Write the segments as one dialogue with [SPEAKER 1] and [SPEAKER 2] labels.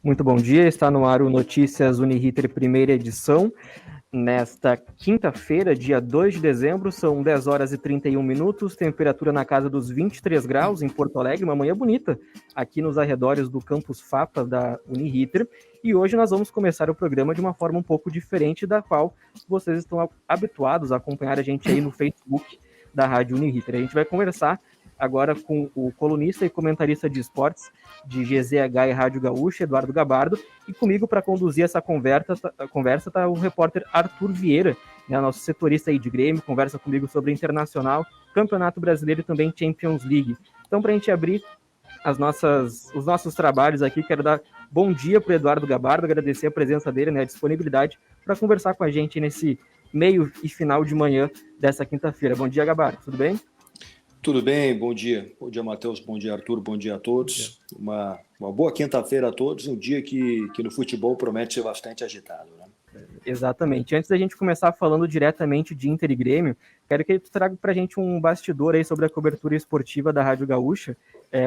[SPEAKER 1] Muito bom dia, está no ar o Notícias Uniriter, primeira edição. Nesta quinta-feira, dia 2 de dezembro, são 10 horas e 31 minutos, temperatura na casa dos 23 graus em Porto Alegre, uma manhã bonita aqui nos arredores do campus FAPA da Uniriter. E hoje nós vamos começar o programa de uma forma um pouco diferente da qual vocês estão habituados a acompanhar a gente aí no Facebook da Rádio Uniriter. A gente vai conversar agora com o colunista e comentarista de esportes de GZH e Rádio Gaúcha, Eduardo Gabardo, e comigo para conduzir essa conversa está o repórter Arthur Vieira, né, nosso setorista aí de Grêmio, conversa comigo sobre Internacional, Campeonato Brasileiro e também Champions League. Então, para a gente abrir os nossos trabalhos aqui, quero dar bom dia para o Eduardo Gabardo, agradecer a presença dele, né, a disponibilidade para conversar com a gente nesse meio e final de manhã dessa quinta-feira. Bom dia, Gabardo, tudo bem?
[SPEAKER 2] Tudo bem, bom dia. Bom dia, Matheus, bom dia, Arthur, bom dia a todos. Uma boa quinta-feira a todos, um dia que no futebol promete ser bastante agitado, né?
[SPEAKER 1] Exatamente. Antes da gente começar falando diretamente de Inter e Grêmio, quero que tu traga para a gente um bastidor aí sobre a cobertura esportiva da Rádio Gaúcha.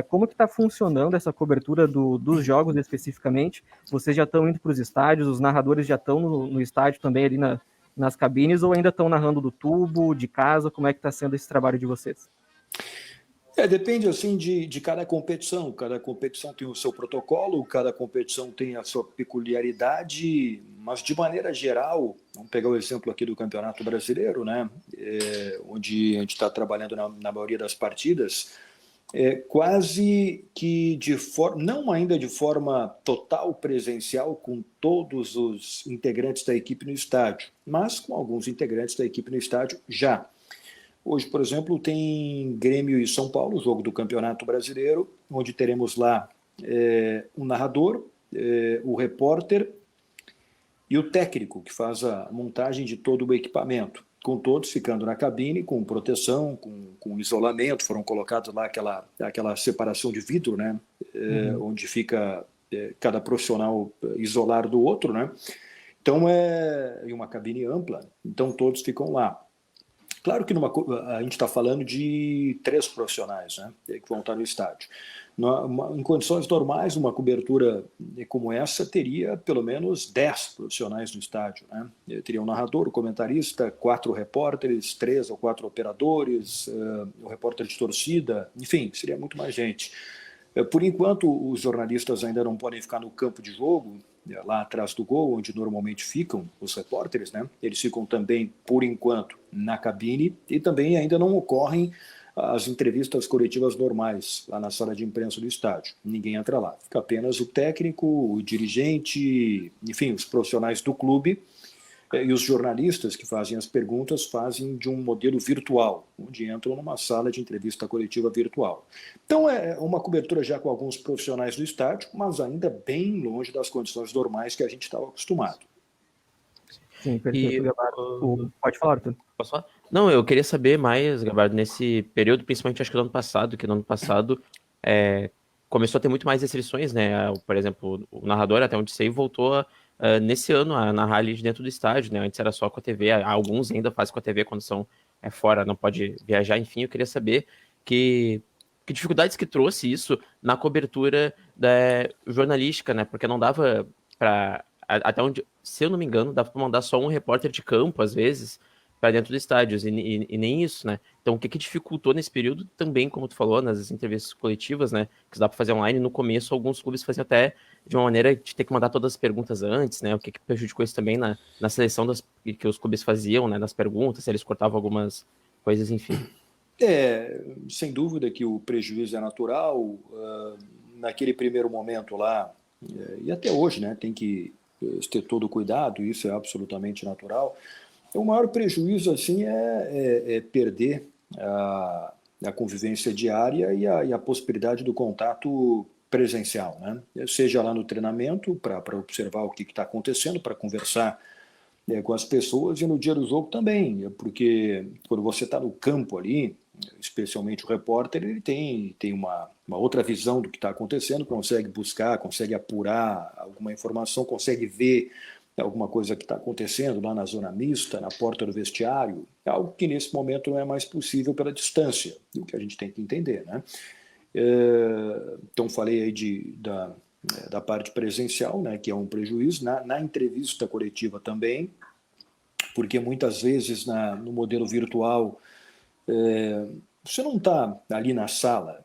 [SPEAKER 1] Como que está funcionando essa cobertura dos jogos especificamente? Vocês já estão indo para os estádios, os narradores já estão no estádio também ali nas cabines, ou ainda estão narrando do tubo, de casa? Como é que está sendo esse trabalho de vocês?
[SPEAKER 2] Depende assim de cada competição. Cada competição tem o seu protocolo, cada competição tem a sua peculiaridade, mas de maneira geral, vamos pegar o exemplo aqui do Campeonato Brasileiro, né? Onde a gente está trabalhando na maioria das partidas, quase que não ainda de forma total presencial com todos os integrantes da equipe no estádio, mas com alguns integrantes da equipe no estádio já. Hoje, por exemplo, tem Grêmio e São Paulo, jogo do Campeonato Brasileiro, onde teremos lá um narrador, o repórter e o técnico, que faz a montagem de todo o equipamento, com todos ficando na cabine, com proteção, com isolamento. Foram colocados lá aquela separação de vidro, né? Onde fica cada profissional isolado do outro, né? Então, e uma cabine ampla, então todos ficam lá. Claro que a gente está falando de 3 profissionais, né, que vão estar no estádio. Em condições normais, uma cobertura como essa teria pelo menos 10 profissionais no estádio, né? Teria um narrador, o comentarista, 4 repórteres, 3 ou 4 operadores, o repórter de torcida, enfim, seria muito mais gente. Por enquanto, os jornalistas ainda não podem ficar no campo de jogo, lá atrás do gol, onde normalmente ficam os repórteres, né? Eles ficam também, por enquanto, na cabine, e também ainda não ocorrem as entrevistas coletivas normais lá na sala de imprensa do estádio. Ninguém entra lá. Fica apenas o técnico, o dirigente, enfim, os profissionais do clube, e os jornalistas que fazem as perguntas fazem de um modelo virtual, onde entram numa sala de entrevista coletiva virtual. Então é uma cobertura já com alguns profissionais do estádio, mas ainda bem longe das condições normais que a gente estava acostumado.
[SPEAKER 1] Sim, perfeito, Gabardo. Pode falar, Arthur.
[SPEAKER 3] Posso falar? Não, eu queria saber mais, Gabardo, nesse período, principalmente acho que no ano passado, começou a ter muito mais restrições, né? Por exemplo, o narrador, até onde sei, voltou nesse ano a narrar ali dentro do estádio, né? Antes era só com a TV, alguns ainda fazem com a TV quando são fora, não pode viajar, enfim. Eu queria saber que dificuldades que trouxe isso na cobertura jornalística, né? Porque não dava para, até onde, se eu não me engano, dava para mandar só um repórter de campo, às vezes, para dentro do estádio, e nem isso, né? Então, o que dificultou nesse período também, como tu falou, nas entrevistas coletivas, né? Que dá para fazer online. No começo, alguns clubes faziam até de uma maneira de ter que mandar todas as perguntas antes, né? O que prejudicou isso também na seleção que os clubes faziam, né? Das perguntas, se eles cortavam algumas coisas, enfim.
[SPEAKER 2] Sem dúvida que o prejuízo é natural. Naquele primeiro momento lá, e até hoje, né? Tem que ter todo o cuidado, isso é absolutamente natural. O maior prejuízo assim é perder a convivência diária e a possibilidade do contato presencial, né? Seja lá no treinamento, para observar o que está acontecendo, para conversar com as pessoas, e no dia do jogo também, porque quando você está no campo ali, especialmente o repórter, ele tem uma outra visão do que está acontecendo, consegue buscar, consegue apurar alguma informação, consegue ver alguma coisa que está acontecendo lá na zona mista, na porta do vestiário, é algo que nesse momento não é mais possível pela distância, o que a gente tem que entender, né? Então falei aí da parte presencial, né, que é um prejuízo, na entrevista coletiva também, porque muitas vezes no modelo virtual você não está ali na sala,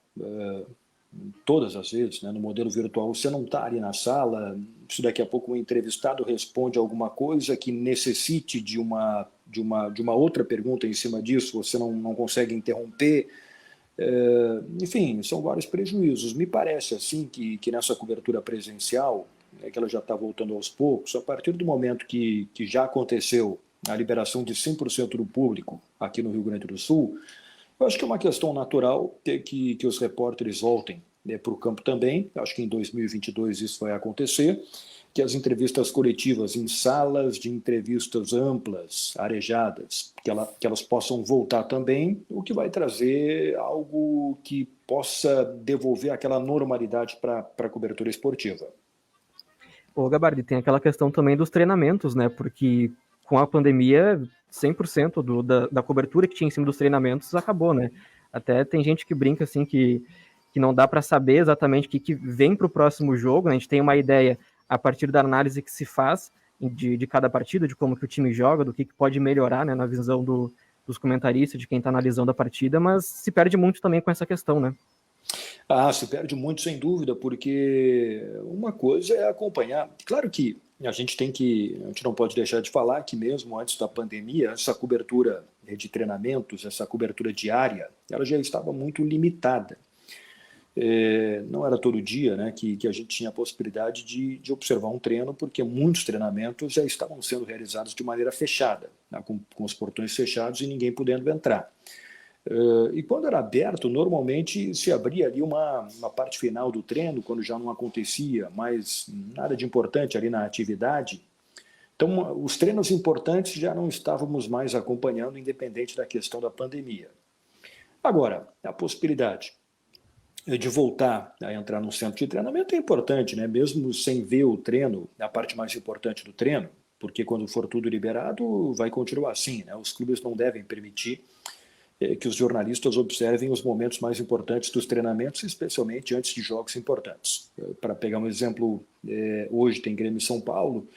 [SPEAKER 2] todas as vezes, né, no modelo virtual você não está ali na sala, se daqui a pouco um entrevistado responde alguma coisa que necessite de uma outra pergunta em cima disso, você não consegue interromper. Enfim, são vários prejuízos. Me parece assim que nessa cobertura presencial, que ela já está voltando aos poucos, a partir do momento que já aconteceu a liberação de 100% do público aqui no Rio Grande do Sul, eu acho que é uma questão natural que os repórteres voltem para o campo também. Acho que em 2022 isso vai acontecer, que as entrevistas coletivas em salas de entrevistas amplas, arejadas, que elas possam voltar também, o que vai trazer algo que possa devolver aquela normalidade para a cobertura esportiva.
[SPEAKER 1] Ô, Gabardi, tem aquela questão também dos treinamentos, né? Porque com a pandemia, 100% da cobertura que tinha em cima dos treinamentos acabou, né? Até tem gente que brinca assim que não dá para saber exatamente o que vem para o próximo jogo, né? A gente tem uma ideia a partir da análise que se faz de cada partida, de como que o time joga, do que pode melhorar, né, na visão dos comentaristas, de quem está analisando a partida, mas se perde muito também com essa questão, né?
[SPEAKER 2] Se perde muito, sem dúvida, porque uma coisa é acompanhar. Claro que a gente não pode deixar de falar que mesmo antes da pandemia, essa cobertura de treinamentos, essa cobertura diária, ela já estava muito limitada. Não era todo dia, né, que a gente tinha a possibilidade de observar um treino, porque muitos treinamentos já estavam sendo realizados de maneira fechada, né, com os portões fechados e ninguém podendo entrar. E quando era aberto, normalmente se abria ali uma parte final do treino, quando já não acontecia mais nada de importante ali na atividade. Então, os treinos importantes já não estávamos mais acompanhando, independente da questão da pandemia. Agora, a possibilidade de voltar a entrar no centro de treinamento é importante, né? Mesmo sem ver o treino, a parte mais importante do treino, porque quando for tudo liberado, vai continuar assim, né? Os clubes não devem permitir que os jornalistas observem os momentos mais importantes dos treinamentos, especialmente antes de jogos importantes. Para pegar um exemplo, hoje tem Grêmio e São Paulo,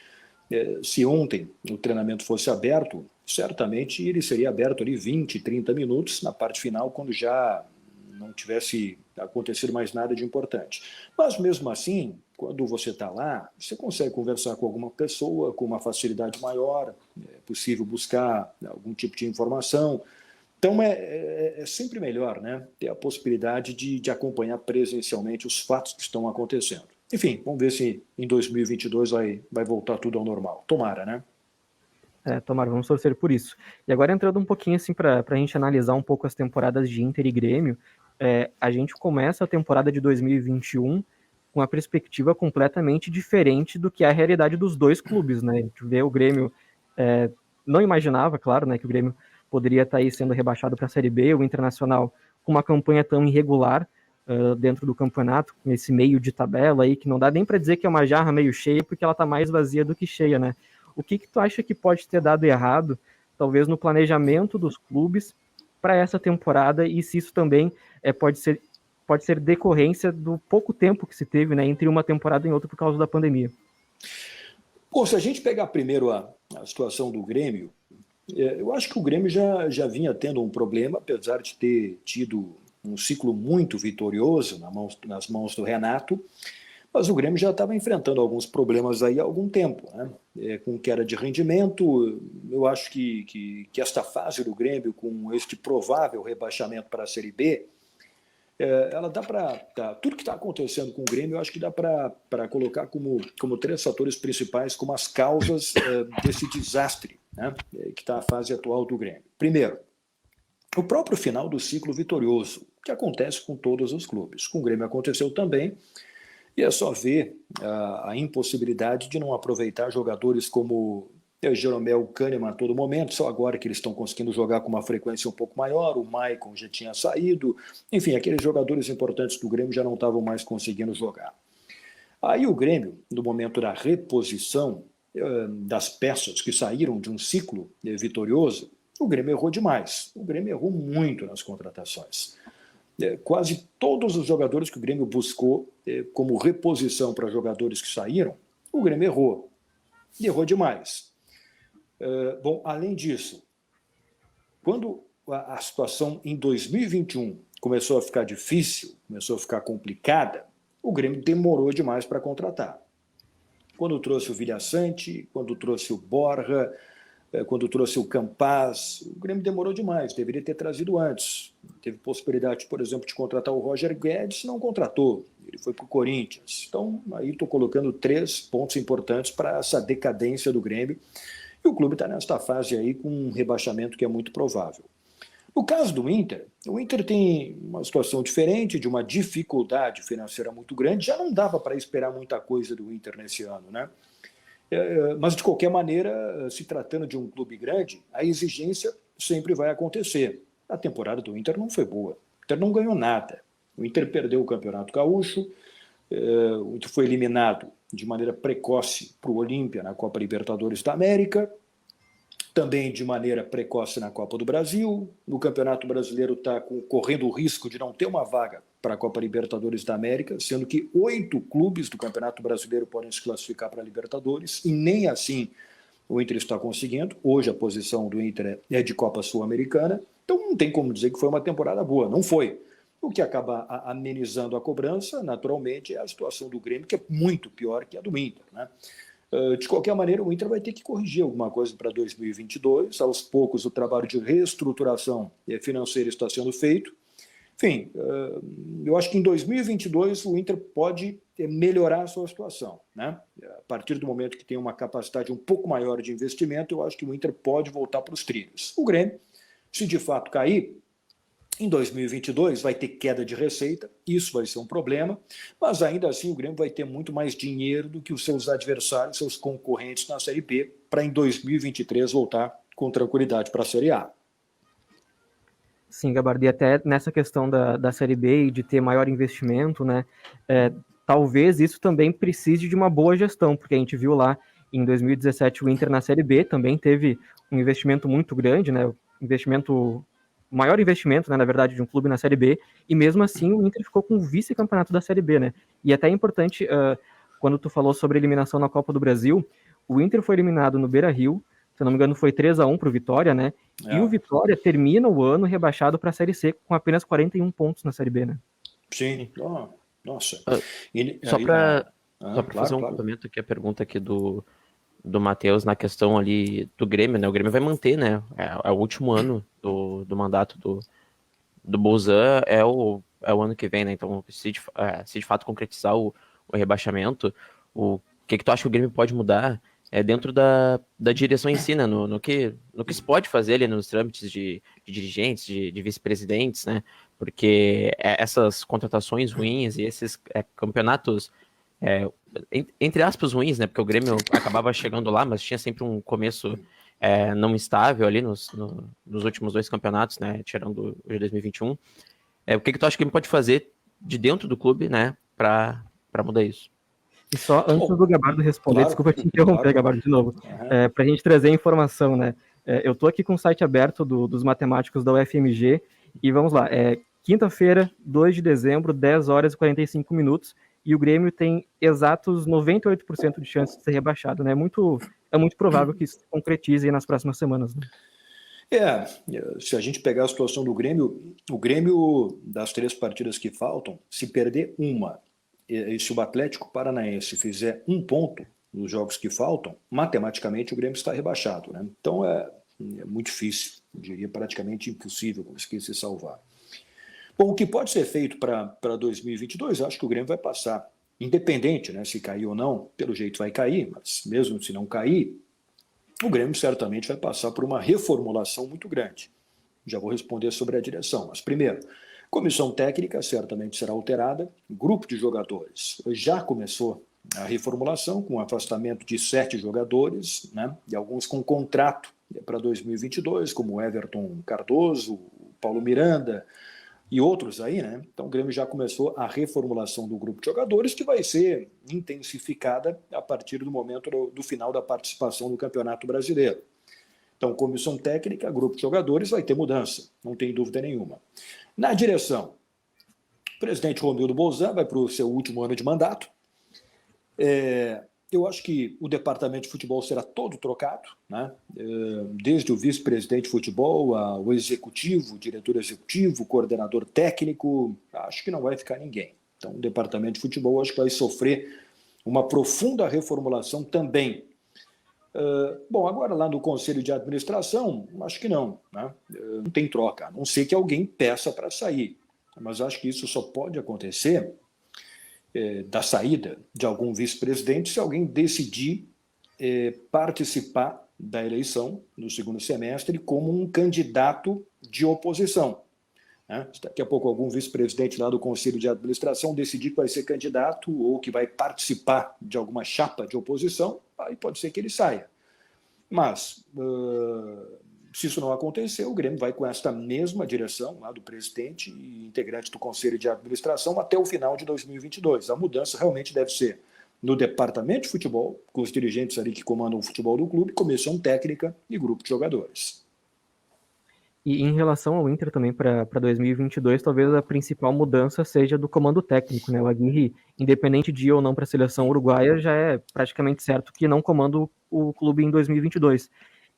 [SPEAKER 2] se ontem o treinamento fosse aberto, certamente ele seria aberto ali 20, 30 minutos na parte final, quando já não tivesse acontecido mais nada de importante. Mas mesmo assim, quando você está lá, você consegue conversar com alguma pessoa com uma facilidade maior, é possível buscar algum tipo de informação. Então é sempre melhor, né, ter a possibilidade de acompanhar presencialmente os fatos que estão acontecendo. Enfim, vamos ver se em 2022 vai voltar tudo ao normal. Tomara, né?
[SPEAKER 1] Tomara, vamos torcer por isso. E agora entrando um pouquinho assim para a gente analisar um pouco as temporadas de Inter e Grêmio, a gente começa a temporada de 2021 com uma perspectiva completamente diferente do que é a realidade dos dois clubes, né? A gente vê o Grêmio, não imaginava, claro, né, que o Grêmio poderia estar aí sendo rebaixado para a Série B, o Internacional com uma campanha tão irregular dentro do campeonato, com esse meio de tabela aí, que não dá nem para dizer que é uma jarra meio cheia, porque ela está mais vazia do que cheia, né? O que tu acha que pode ter dado errado, talvez no planejamento dos clubes para essa temporada, e se isso também pode ser decorrência do pouco tempo que se teve, né, entre uma temporada e outra por causa da pandemia?
[SPEAKER 2] Bom, se a gente pegar primeiro a situação do Grêmio, eu acho que o Grêmio já vinha tendo um problema, apesar de ter tido um ciclo muito vitorioso nas mãos do Renato, mas o Grêmio já estava enfrentando alguns problemas aí há algum tempo, né? Com queda de rendimento. Eu acho que esta fase do Grêmio, com este provável rebaixamento para a Série B, ela dá para... tudo que está acontecendo com o Grêmio, eu acho que dá para colocar como três fatores principais, como as causas desse desastre, né, que está a fase atual do Grêmio. Primeiro, o próprio final do ciclo vitorioso, que acontece com todos os clubes. Com o Grêmio aconteceu também, e é só ver a impossibilidade de não aproveitar jogadores como Jeromel, Kahneman a todo momento, só agora que eles estão conseguindo jogar com uma frequência um pouco maior, o Maicon já tinha saído, enfim, aqueles jogadores importantes do Grêmio já não estavam mais conseguindo jogar. Aí o Grêmio, no momento da reposição das peças que saíram de um ciclo vitorioso, o Grêmio errou demais. O Grêmio errou muito nas contratações. quase todos os jogadores que o Grêmio buscou como reposição para jogadores que saíram, o Grêmio errou. E errou demais. Bom, além disso, quando a situação em 2021 começou a ficar difícil, começou a ficar complicada, o Grêmio demorou demais para contratar. Quando trouxe o Vilhaçante, quando trouxe o Borja, quando trouxe o Campaz, o Grêmio demorou demais, deveria ter trazido antes. Teve possibilidade, por exemplo, de contratar o Roger Guedes, não contratou, ele foi para o Corinthians. Então, aí estou colocando 3 pontos importantes para essa decadência do Grêmio, e o clube está nesta fase aí com um rebaixamento que é muito provável. No caso do Inter, o Inter tem uma situação diferente, de uma dificuldade financeira muito grande, já não dava para esperar muita coisa do Inter nesse ano, né? Mas, de qualquer maneira, se tratando de um clube grande, a exigência sempre vai acontecer. A temporada do Inter não foi boa. O Inter não ganhou nada. O Inter perdeu o Campeonato Gaúcho, o Inter foi eliminado de maneira precoce para o Olímpia na Copa Libertadores da América, também de maneira precoce na Copa do Brasil. No Campeonato Brasileiro está correndo o risco de não ter uma vaga para a Copa Libertadores da América, sendo que 8 clubes do Campeonato Brasileiro podem se classificar para a Libertadores, e nem assim o Inter está conseguindo. Hoje a posição do Inter é de Copa Sul-Americana, então não tem como dizer que foi uma temporada boa, não foi. O que acaba amenizando a cobrança, naturalmente, é a situação do Grêmio, que é muito pior que a do Inter, né? De qualquer maneira, o Inter vai ter que corrigir alguma coisa para 2022. Aos poucos, o trabalho de reestruturação financeira está sendo feito. Enfim, eu acho que em 2022 o Inter pode melhorar a sua situação, né? A partir do momento que tem uma capacidade um pouco maior de investimento, eu acho que o Inter pode voltar para os trilhos. O Grêmio, se de fato cair, em 2022 vai ter queda de receita, isso vai ser um problema, mas ainda assim o Grêmio vai ter muito mais dinheiro do que os seus adversários, seus concorrentes na Série B, para em 2023 voltar com tranquilidade para a Série A.
[SPEAKER 1] Sim, Gabardi, até nessa questão da Série B e de ter maior investimento, né, talvez isso também precise de uma boa gestão, porque a gente viu lá em 2017 o Inter na Série B também teve um investimento muito grande, né, o maior investimento, né, na verdade, de um clube na Série B, e mesmo assim o Inter ficou com o vice-campeonato da Série B, né, e até é importante, quando tu falou sobre a eliminação na Copa do Brasil, o Inter foi eliminado no Beira-Rio, se eu não me engano foi 3-1 para o Vitória, né, e o Vitória termina o ano rebaixado para a Série C com apenas 41 pontos na Série B, né.
[SPEAKER 2] Sim, nossa.
[SPEAKER 3] Só para fazer um complemento aqui, a pergunta aqui do Matheus na questão ali do Grêmio, né? O Grêmio vai manter, né? É o último ano do mandato do Bolzan, é o ano que vem, né? Então, se de fato concretizar o rebaixamento, o que tu acha que o Grêmio pode mudar dentro da direção em si, né? No que se pode fazer ali nos trâmites de dirigentes, de vice-presidentes, né? Porque essas contratações ruins e esses campeonatos entre aspas ruins, né? Porque o Grêmio acabava chegando lá, mas tinha sempre um começo não estável ali nos últimos 2 campeonatos, né? Tirando o de 2021. O que tu acha que ele pode fazer de dentro do clube, né? Para mudar isso?
[SPEAKER 1] E só antes do Gabardo responder,
[SPEAKER 2] claro,
[SPEAKER 1] desculpa te interromper, Gabardo, de novo, para a gente trazer informação, né? Eu estou aqui com o site aberto dos matemáticos da UFMG e vamos lá, quinta-feira, 2 de dezembro, 10 horas e 45 minutos, e o Grêmio tem exatos 98% de chance de ser rebaixado, né? É muito provável que isso se concretize aí nas próximas semanas, né?
[SPEAKER 2] Se a gente pegar a situação do Grêmio, o Grêmio, das 3 partidas que faltam, se perder uma, e se o Atlético Paranaense fizer 1 ponto nos jogos que faltam, matematicamente o Grêmio está rebaixado, né? Então é muito difícil, eu diria praticamente impossível conseguir se salvar. Bom, o que pode ser feito para 2022, eu acho que o Grêmio vai passar, independente, né, se cair ou não, pelo jeito vai cair, mas mesmo se não cair, o Grêmio certamente vai passar por uma reformulação muito grande. Já vou responder sobre a direção, mas primeiro, comissão técnica certamente será alterada, grupo de jogadores já começou a reformulação com o afastamento de 7 jogadores, né, e alguns com contrato para 2022, como o Everton Cardoso, o Paulo Miranda e outros aí, né? Então o Grêmio já começou a reformulação do grupo de jogadores, que vai ser intensificada a partir do momento do final da participação no Campeonato Brasileiro. Então, comissão técnica, grupo de jogadores, vai ter mudança, não tem dúvida nenhuma. Na direção, O presidente Romildo Bolzan vai para o seu último ano de mandato. Eu acho que o departamento de futebol será todo trocado, né? Desde o vice-presidente de futebol ao executivo, diretor executivo, coordenador técnico, acho que não vai ficar ninguém. Então, o departamento de futebol acho que vai sofrer uma profunda reformulação também. Bom, agora lá no Conselho de Administração, acho que não, né? Não tem troca, a não ser que alguém peça para sair. Mas acho que isso só pode acontecer da saída de algum vice-presidente se alguém decidir participar da eleição no segundo semestre como um candidato de oposição. Né? Se daqui a pouco algum vice-presidente lá do Conselho de Administração decidir que vai ser candidato ou que vai participar de alguma chapa de oposição, aí pode ser que ele saia. Mas, se isso não acontecer, o Grêmio vai com esta mesma direção lá do presidente e integrante do Conselho de Administração até o final de 2022. A mudança realmente deve ser no departamento de futebol, com os dirigentes ali que comandam o futebol do clube, comissão técnica e grupo de jogadores.
[SPEAKER 1] E em relação ao Inter também para 2022, talvez a principal mudança seja do comando técnico, né? O Aguirre, independente de ir ou não para a seleção uruguaia, já é praticamente certo que não comanda o clube em 2022.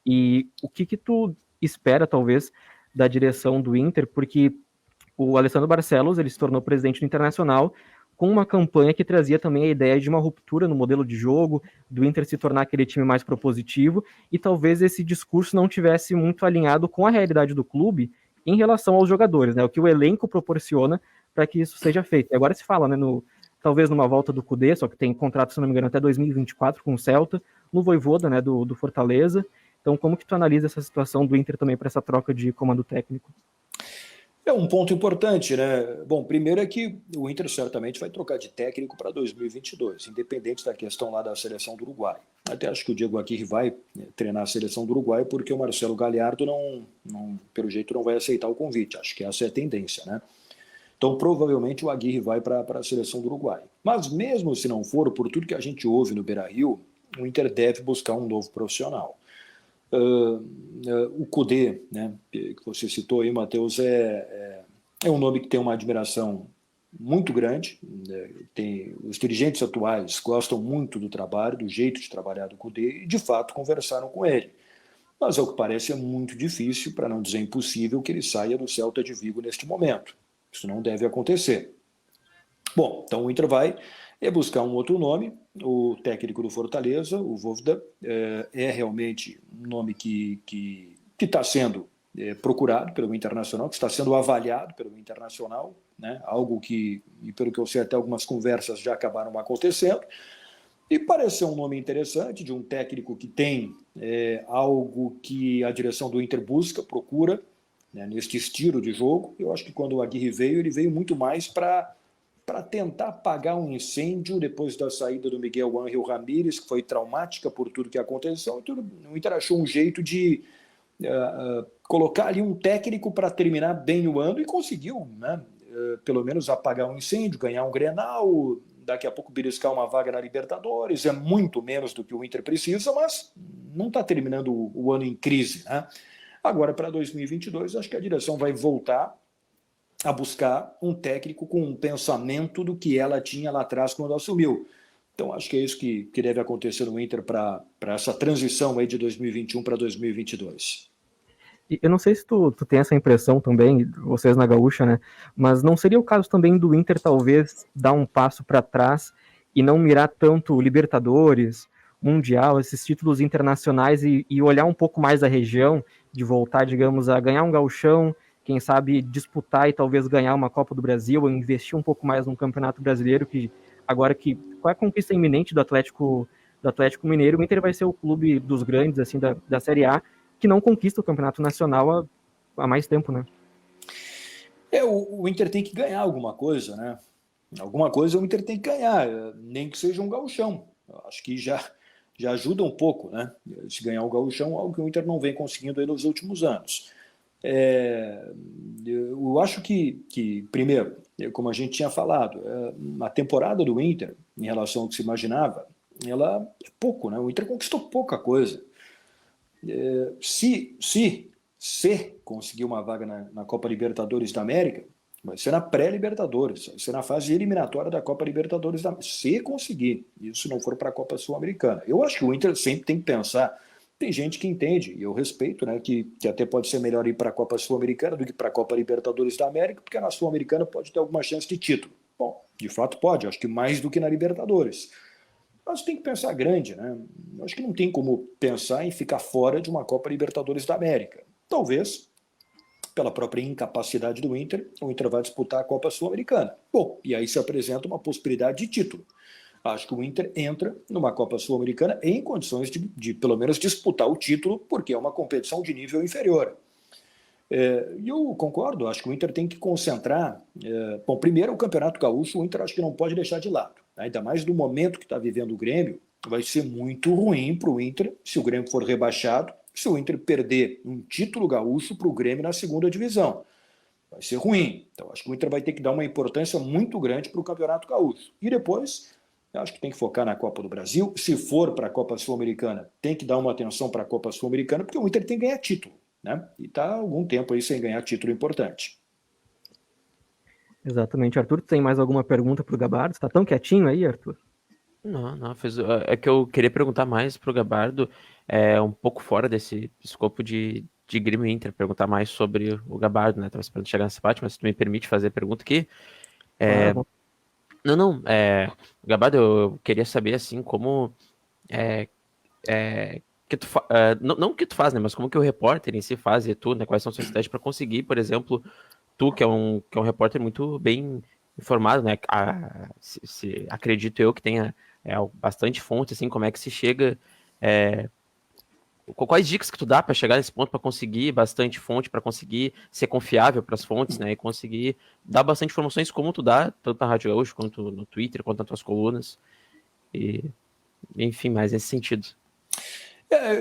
[SPEAKER 1] E o que tu espera, talvez, da direção do Inter? Porque o Alessandro Barcelos, ele se tornou presidente do Internacional com uma campanha que trazia também a ideia de uma ruptura no modelo de jogo, do Inter se tornar aquele time mais propositivo, e talvez esse discurso não tivesse muito alinhado com a realidade do clube em relação aos jogadores, né? O que o elenco proporciona para que isso seja feito. E agora se fala, né, talvez numa volta do Cudê, só que tem contrato, se não me engano, até 2024 com o Celta, no Vojvoda, né, do Fortaleza. Então, como que tu analisa essa situação do Inter também para essa troca de comando técnico?
[SPEAKER 2] É um ponto importante, né? Bom, primeiro é que o Inter certamente vai trocar de técnico para 2022, independente da questão lá da seleção do Uruguai. Até acho que o Diego Aguirre vai treinar a seleção do Uruguai porque o Marcelo Galhardo pelo jeito, não vai aceitar o convite. Acho que essa é a tendência, né? Então, provavelmente o Aguirre vai para a seleção do Uruguai. Mas mesmo se não for, por tudo que a gente ouve no Beira-Rio, o Inter deve buscar um novo profissional. O Cudê, né, que você citou aí, Matheus, é um nome que tem uma admiração muito grande. Os dirigentes atuais gostam muito do trabalho, do jeito de trabalhar do Cudê, e de fato conversaram com ele. Mas, ao que parece, é muito difícil, para não dizer impossível, que ele saia do Celta de Vigo neste momento. Isso não deve acontecer. Bom, então o Inter vai buscar um outro nome. O técnico do Fortaleza, o Vojvoda, é realmente um nome que está sendo procurado pelo Internacional, que está sendo avaliado pelo Internacional, né? Algo que, e pelo que eu sei, até algumas conversas já acabaram acontecendo. E parece ser um nome interessante, de um técnico que tem algo que a direção do Inter busca, procura, né, neste estilo de jogo. Eu acho que quando o Aguirre veio, ele veio muito mais para tentar apagar um incêndio depois da saída do Miguel Ángel Ramírez, que foi traumática por tudo que aconteceu. Então, o Inter achou um jeito de colocar ali um técnico para terminar bem o ano e conseguiu, né, pelo menos apagar um incêndio, ganhar um Grenal, daqui a pouco beliscar uma vaga na Libertadores. É muito menos do que o Inter precisa, mas não está terminando o ano em crise, né? Agora, para 2022, acho que a direção vai voltar a buscar um técnico com um pensamento do que ela tinha lá atrás quando assumiu. Então, acho que é isso que deve acontecer no Inter para essa transição aí de 2021 para 2022.
[SPEAKER 1] Eu não sei se tu tem essa impressão também, vocês na Gaúcha, né? Mas não seria o caso também do Inter talvez dar um passo para trás e não mirar tanto Libertadores, Mundial, esses títulos internacionais e olhar um pouco mais a região, de voltar, digamos, a ganhar um gauchão, quem sabe disputar e talvez ganhar uma Copa do Brasil, ou investir um pouco mais no Campeonato Brasileiro, que agora que com a conquista iminente do Atlético Mineiro, o Inter vai ser o clube dos grandes, assim, da Série A, que não conquista o Campeonato Nacional há mais tempo, né?
[SPEAKER 2] O Inter tem que ganhar alguma coisa, né? Alguma coisa o Inter tem que ganhar, nem que seja um gauchão. Acho que já ajuda um pouco, né? Se ganhar o gauchão, algo que o Inter não vem conseguindo aí nos últimos anos. Eu acho que, primeiro, como a gente tinha falado, a temporada do Inter, em relação ao que se imaginava, ela é pouco, né? O Inter conquistou pouca coisa. Se conseguir uma vaga na Copa Libertadores da América, Vai ser na pré-Libertadores, vai ser na fase eliminatória da Copa Libertadores, se conseguir, isso não for para a Copa Sul-Americana. Eu acho que o Inter sempre tem que pensar, tem gente que entende, e eu respeito, né, que até pode ser melhor ir para a Copa Sul-Americana do que para a Copa Libertadores da América, porque na Sul-Americana pode ter alguma chance de título. Bom, de fato pode, acho que mais do que na Libertadores. Mas tem que pensar grande, né? Acho que não tem como pensar em ficar fora de uma Copa Libertadores da América. Talvez, pela própria incapacidade do Inter, o Inter vai disputar a Copa Sul-Americana. Bom, e aí se apresenta uma possibilidade de título. Acho que o Inter entra numa Copa Sul-Americana em condições de pelo menos disputar o título, porque é uma competição de nível inferior. E eu concordo, acho que o Inter tem que concentrar. Bom, primeiro, o Campeonato Gaúcho, o Inter acho que não pode deixar de lado. Ainda mais do momento que está vivendo o Grêmio, vai ser muito ruim para o Inter se o Grêmio for rebaixado, se o Inter perder um título gaúcho para o Grêmio na segunda divisão. Vai ser ruim. Então, acho que o Inter vai ter que dar uma importância muito grande para o Campeonato Gaúcho. E depois, acho que tem que focar na Copa do Brasil. Se for para a Copa Sul-Americana, tem que dar uma atenção para a Copa Sul-Americana, porque o Inter tem que ganhar título, né? E está há algum tempo aí sem ganhar título importante.
[SPEAKER 1] Exatamente. Arthur, tem mais alguma pergunta para o Gabardo? Você está tão quietinho aí, Arthur?
[SPEAKER 3] Não, é que eu queria perguntar mais pro Gabardo, um pouco fora desse escopo de Grêmio e Inter, perguntar mais sobre o Gabardo, né? Tava esperando chegar nessa parte, mas se tu me permite fazer a pergunta aqui.
[SPEAKER 1] Claro.
[SPEAKER 3] Gabardo, eu queria saber, assim, como que tu não o que tu faz, né? Mas como que o repórter em si faz e tu, né? Quais são as suas estratégias para conseguir, por exemplo, tu, que é um repórter muito bem informado, né? Acredito eu que tenha bastante fonte, assim, como é que se chega. Quais dicas que tu dá para chegar nesse ponto, para conseguir bastante fonte, para conseguir ser confiável para as fontes, né? E conseguir dar bastante informações como tu dá, tanto na Rádio Gaúcho, quanto no Twitter, quanto nas tuas colunas. E, enfim, mais nesse sentido.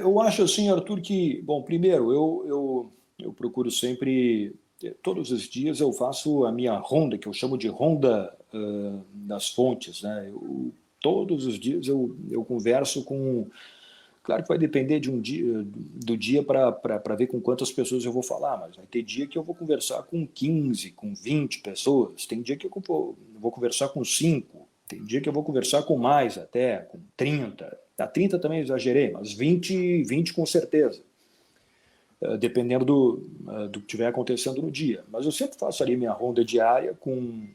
[SPEAKER 2] Eu acho assim, Arthur, que, bom, primeiro, eu procuro sempre, todos os dias eu faço a minha ronda, que eu chamo de ronda das fontes, né? Todos os dias eu converso com. Claro que vai depender de do dia para ver com quantas pessoas eu vou falar, mas vai ter dia que eu vou conversar com 15, com 20 pessoas, tem dia que eu vou conversar com 5, tem dia que eu vou conversar com mais até, com 30. A 30 também exagerei, mas 20 com certeza, dependendo do que estiver acontecendo no dia. Mas eu sempre faço ali minha ronda diária com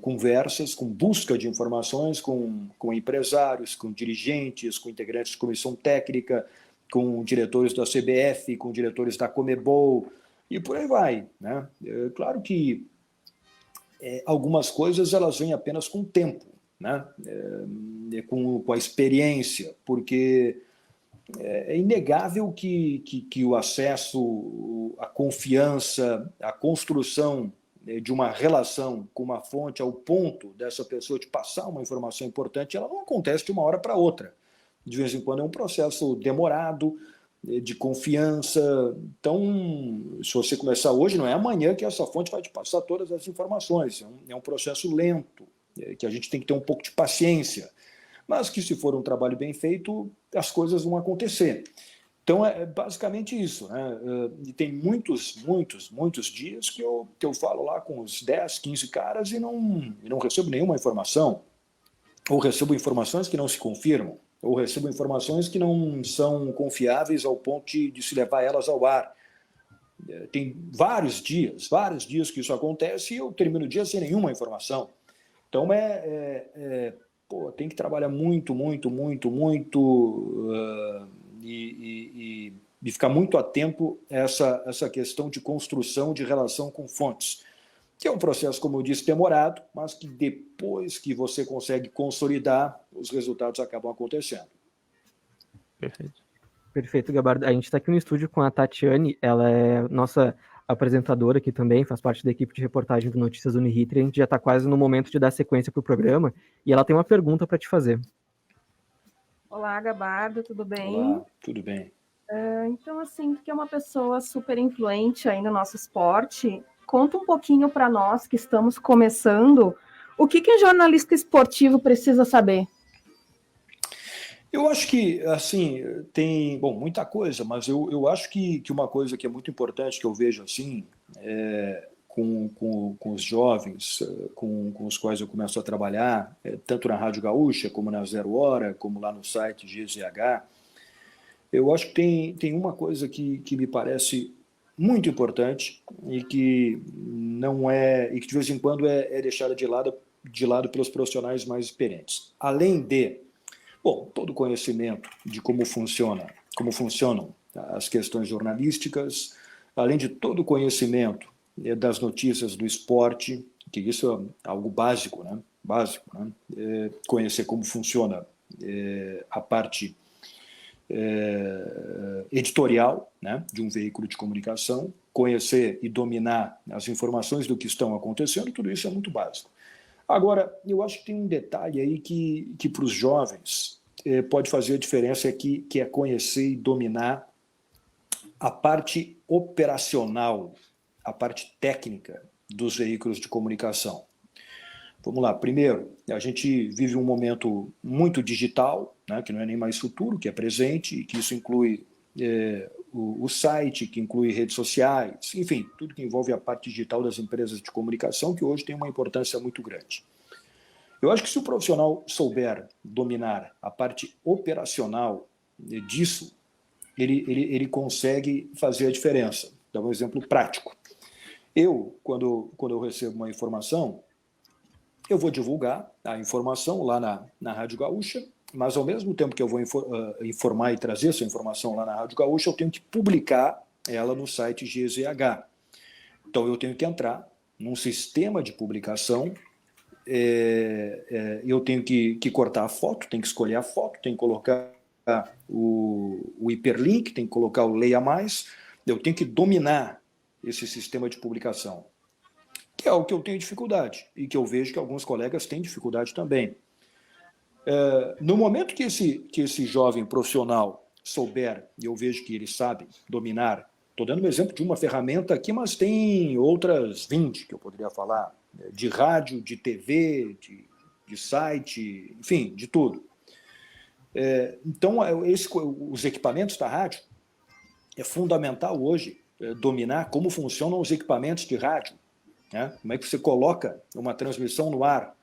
[SPEAKER 2] conversas, com busca de informações com empresários, com dirigentes, com integrantes de comissão técnica, com diretores da CBF, com diretores da Conmebol, e por aí vai, né? Claro que algumas coisas elas vêm apenas com o tempo, né? Com a experiência, porque é inegável que o acesso, a confiança, a construção de uma relação com uma fonte ao ponto dessa pessoa te passar uma informação importante, ela não acontece de uma hora para outra. De vez em quando é um processo demorado, de confiança. Então, se você começar hoje, não é amanhã que essa fonte vai te passar todas as informações. É um processo lento, que a gente tem que ter um pouco de paciência. Mas que, se for um trabalho bem feito, as coisas vão acontecer. Então, é basicamente isso, né? E tem muitos dias que eu falo lá com os 10, 15 caras e não recebo nenhuma informação, ou recebo informações que não se confirmam, ou recebo informações que não são confiáveis ao ponto de se levar elas ao ar. Tem vários dias que isso acontece e eu termino o dia sem nenhuma informação. Então, tem que trabalhar muito, e ficar muito atento a essa questão de construção de relação com fontes, que é um processo, como eu disse, demorado, mas que depois que você consegue consolidar, os resultados acabam acontecendo.
[SPEAKER 1] Perfeito, Gabardo. A gente está aqui no estúdio com a Tatiane, ela é nossa apresentadora aqui também, faz parte da equipe de reportagem do Notícias Uniriter. A gente já está quase no momento de dar sequência para o programa e ela tem uma pergunta para te fazer.
[SPEAKER 4] Olá, Gabardo, tudo bem?
[SPEAKER 2] Olá, tudo bem.
[SPEAKER 4] Então, assim, que é uma pessoa super influente aí no nosso esporte, conta um pouquinho para nós que estamos começando, o que um jornalista esportivo precisa saber?
[SPEAKER 2] Eu acho que, assim, tem, muita coisa, mas eu acho que uma coisa que é muito importante, que eu vejo assim, com os jovens com os quais eu começo a trabalhar, tanto na Rádio Gaúcha, como na Zero Hora, como lá no site GZH, eu acho que tem uma coisa que me parece muito importante e que não é, e que de vez em quando é deixada de lado pelos profissionais mais experientes. Além de, todo o conhecimento de como funcionam as questões jornalísticas, além de todo o conhecimento das notícias do esporte, que isso é algo básico, né? Conhecer como funciona a parte editorial, né, de um veículo de comunicação, conhecer e dominar as informações do que estão acontecendo, tudo isso é muito básico. Agora, eu acho que tem um detalhe aí que para os jovens pode fazer a diferença, que é conhecer e dominar a parte operacional, a parte técnica dos veículos de comunicação. Vamos lá, primeiro, a gente vive um momento muito digital, né, que não é nem mais futuro, que é presente, e que isso inclui o site, que inclui redes sociais, enfim, tudo que envolve a parte digital das empresas de comunicação, que hoje tem uma importância muito grande. Eu acho que se o profissional souber dominar a parte operacional disso, ele consegue fazer a diferença. Dá um exemplo prático. Quando eu recebo uma informação, eu vou divulgar a informação lá na Rádio Gaúcha, mas ao mesmo tempo que eu vou informar e trazer essa informação lá na Rádio Gaúcha, eu tenho que publicar ela no site GZH. Então eu tenho que entrar num sistema de publicação, eu tenho que cortar a foto, tenho que escolher a foto, tenho que colocar o hiperlink, tenho que colocar o Leia Mais, eu tenho que dominar esse sistema de publicação, que é o que eu tenho dificuldade, e que eu vejo que alguns colegas têm dificuldade também. No momento que esse jovem profissional souber, e eu vejo que ele sabe dominar, estou dando um exemplo de uma ferramenta aqui, mas tem outras 20 que eu poderia falar, de rádio, de TV, de site, enfim, de tudo. Então, os equipamentos da rádio, é fundamental hoje dominar como funcionam os equipamentos de rádio, né? Como é que você coloca uma transmissão no ar.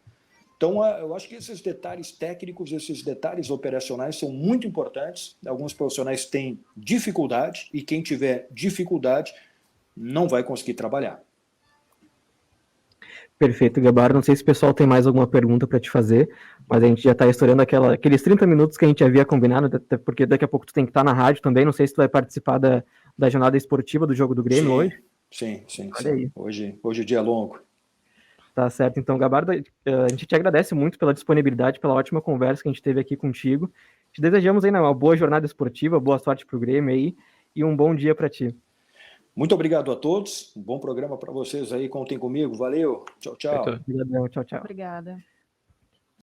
[SPEAKER 2] Então, eu acho que esses detalhes técnicos, esses detalhes operacionais são muito importantes. Alguns profissionais têm dificuldade, e quem tiver dificuldade não vai conseguir trabalhar.
[SPEAKER 1] Perfeito, Gabar. Não sei se o pessoal tem mais alguma pergunta para te fazer, mas a gente já está estourando aqueles 30 minutos que a gente havia combinado, até porque daqui a pouco tu tem que estar na rádio também. Não sei se tu vai participar da jornada esportiva do Jogo do Grêmio hoje.
[SPEAKER 2] Sim.
[SPEAKER 1] Olha aí.
[SPEAKER 2] Hoje o dia é longo.
[SPEAKER 1] Tá certo. Então, Gabar, a gente te agradece muito pela disponibilidade, pela ótima conversa que a gente teve aqui contigo. Te desejamos aí uma boa jornada esportiva, boa sorte para o Grêmio aí e um bom dia para ti.
[SPEAKER 2] Muito obrigado a todos. Um bom programa para vocês aí. Contem comigo. Valeu. Tchau, tchau.
[SPEAKER 1] Obrigadão. Tchau, tchau.
[SPEAKER 4] Obrigada.